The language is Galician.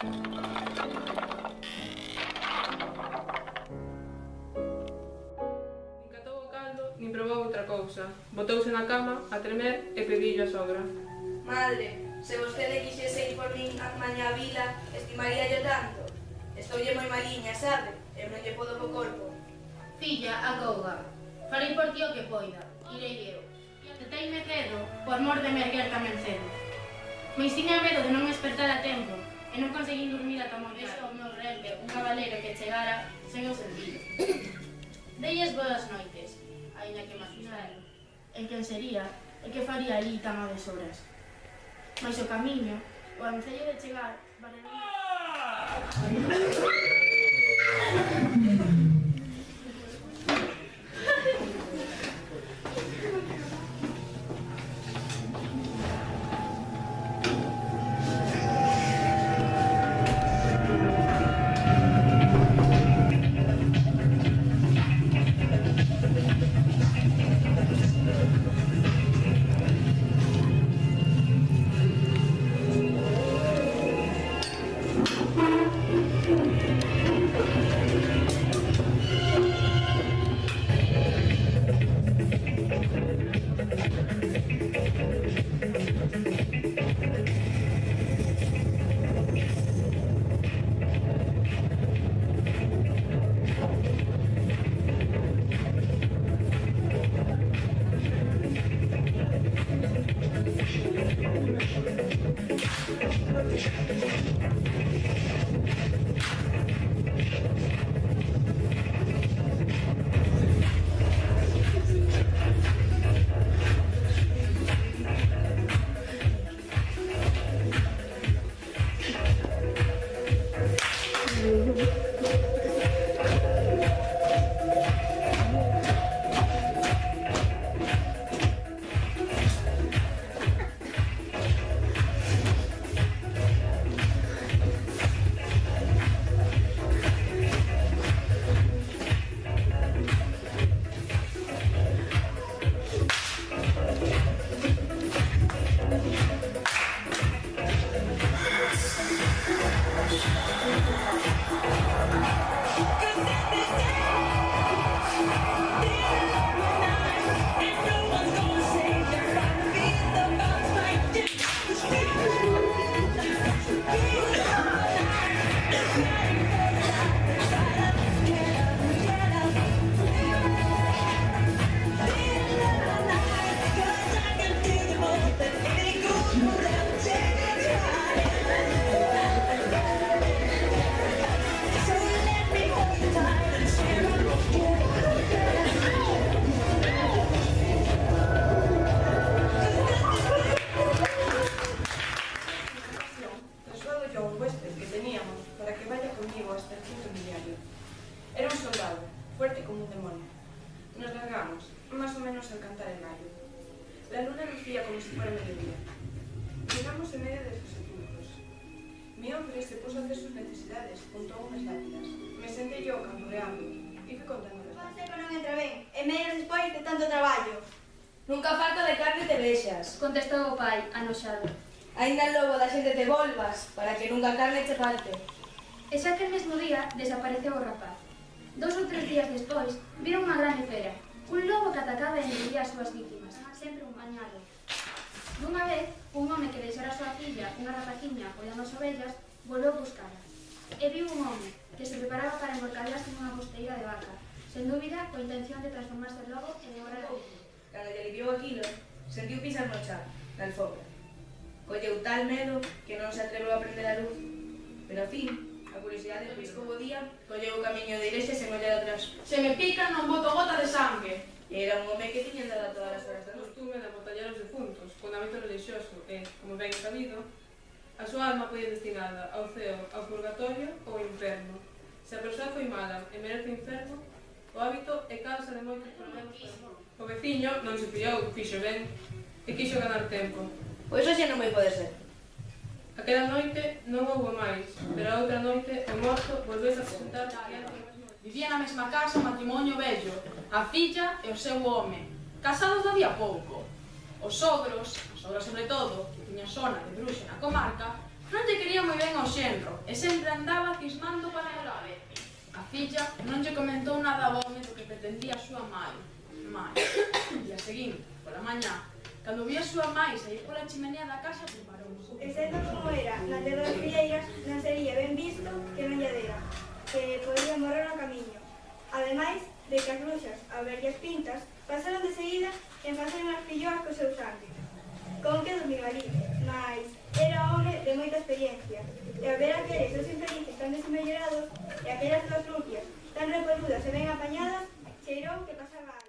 Nin catou o caldo, nin probou outra cousa. Botouse na cama, a tremer e pedillo a sogra. Madre, se vostede quixese ir por min mañá a vila, estimaríalle tanto. Estoulle moi maliña, sabe? Eu non lle podo co corpo. Filla, acouga. Farei por ti o que poida. Irei eu. Teteime cedo, por mor de me erguer tamén cedo. Mais tiña medo de non despertar a tempo e non conseguín dormir ata moi tarde. O meu rende, un cabaleiro que chegara sen o sentido. Deilles boas noites, aínda que me asustaron. En quen sería e que faría ali tan a deshoras. Mais o camiño, o ancello de chegar, fuerte como un demonio. Nos largamos, más o menos al cantar el gallo. La luna lucía como si fuera mediodía. Llegamos en medio de sus sepulcros. Mi hombre se puso a hacer sus necesidades junto a unas lápidas. Me senté yo cantureando y fui contándoles. Pase que non entra ben, e menos despois de tanto traballo. Nunca falta de carne te vexas, contestou o pai, anoxado. Ainda el lobo da xente te volvas, para que nunca carne te falte. E xa que el mesmo día desapareceu o rapaz. 2 ou 3 días despois, viron unha grande fera, un lobo que atacaba e engolía as súas víctimas, sempre un mañado. Dunha vez, un home que deixara a súa filla, unha rapaciña, apoiando as ovellas, volveu buscala. E viu un home que se preparaba para emborcallarse nunha posteira de vaca, sen dúbida, coa intención de transformarse en lobo e devorar a víctima. Cando lle aliviou aquilo, sentiu pisar no chan, na alfombra. Colleu tal medo que non se atreveu a prender a luz, pero, ao fin, a curiosidade do pisco bo día, colleu o camiño de igrexa sen ollar atrás. Se me pican non boto gota de sangue. E era un home que tiña andado a todas as horas da luz. Costume de botallar os defuntos, con hábito religioso e, como ben sabido, a súa alma foi destinada ao ceo, ao purgatorio ou ao inferno. Se a persoa foi mala e merece o inferno, o hábito é causa de moitos problemas. O veciño non se fiou, fixo ben, e quixo ganar tempo. Pois hoxe non vai poder ser. Aquela noite non houbo máis, pero a outra noite o morto volveu a presentar Vivía na mesma casa o matrimonio vello, a filla e o seu home, casados de día pouco. Os sogros, a sogra sobre todo, que tiña sona de bruxa na comarca, Non lle quería moi ben ao xenro e sempre andaba cismando para grave. A filla non lle comentou nada ao home do que pretendía a súa mai. O día seguinte, pola mañá, cando vía a súa mai sair pola chimenea da casa, preparouse. E sendo como era, na terra das filleiras, non sería ben visto que non lle dera, que podía morrer no camiño. Ademais de que as bruxas, ao verlle as pintas, pasaron de seguida en facer unhas filloas co seu sangue. Con que dormir ali, mas era home de moita experiencia, e ao ver aqueles dos infelices tan desmellorados e aquelas dúas rupias tan repoludas e ben apañadas, cheirou que pasaba